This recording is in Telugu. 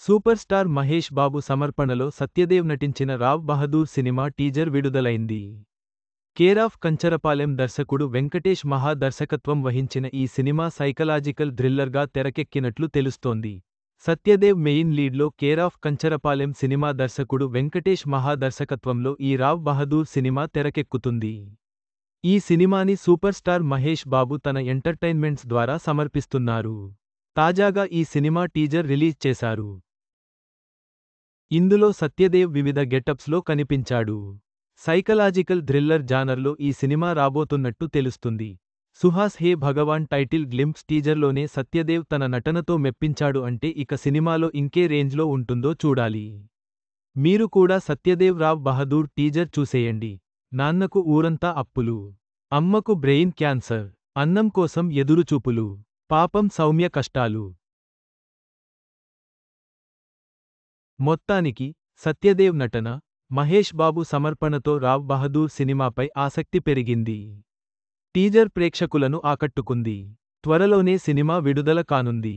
సూపర్ స్టార్ మహేష్ బాబు సమర్పణలో సత్యదేవ్ నటించిన రావ్ బహదూర్ సినిమా టీజర్ విడుదలైంది. కేరాఫ్ కంచరపాలెం దర్శకుడు వెంకటేష్ మహా దర్శకత్వం వహించిన ఈ సినిమా సైకలాజికల్ థ్రిల్లర్గా తెరకెక్కినట్లు తెలుస్తోంది. సత్యదేవ్ మెయిన్ లీడ్లో కేరాఫ్ కంచరపాలెం సినిమా దర్శకుడు వెంకటేష్ మహా దర్శకత్వంలో ఈ రావ్ బహదూర్ సినిమా తెరకెక్కుతుంది. ఈ సినిమాని సూపర్ స్టార్ మహేష్ బాబు తన ఎంటర్టైన్మెంట్స్ ద్వారా సమర్పిస్తున్నారు. తాజాగా ఈ సినిమా టీజర్ రిలీజ్ చేశారు. ఇందులో సత్యదేవ్ వివిధ గెటప్స్లో కనిపించాడు. సైకలాజికల్ థ్రిల్లర్ జానర్లో ఈ సినిమా రాబోతున్నట్టు తెలుస్తుంది. సుహాస్ హే భగవాన్ టైటిల్ గ్లింప్స్ టీజర్లోనే సత్యదేవ్ తన నటనతో మెప్పించాడు అంటే ఇక సినిమాలో ఇంకే రేంజ్లో ఉంటుందో చూడాలి. మీరు కూడా సత్యదేవ్ రావ్ బహదూర్ టీజర్ చూసేయండి. నాన్నకు ఊరంతా అప్పులు, అమ్మకు బ్రెయిన్ క్యాన్సర్, అన్నం కోసం ఎదురుచూపులు, పాపం సౌమ్య కష్టాలు. మొత్తానికి సత్యదేవ్ నటన, మహేష్ బాబు సమర్పణతో రావ్ బహదూర్ సినిమాపై ఆసక్తి పెరిగింది. టీజర్ ప్రేక్షకులను ఆకట్టుకుంది. త్వరలోనే సినిమా విడుదల కానుంది.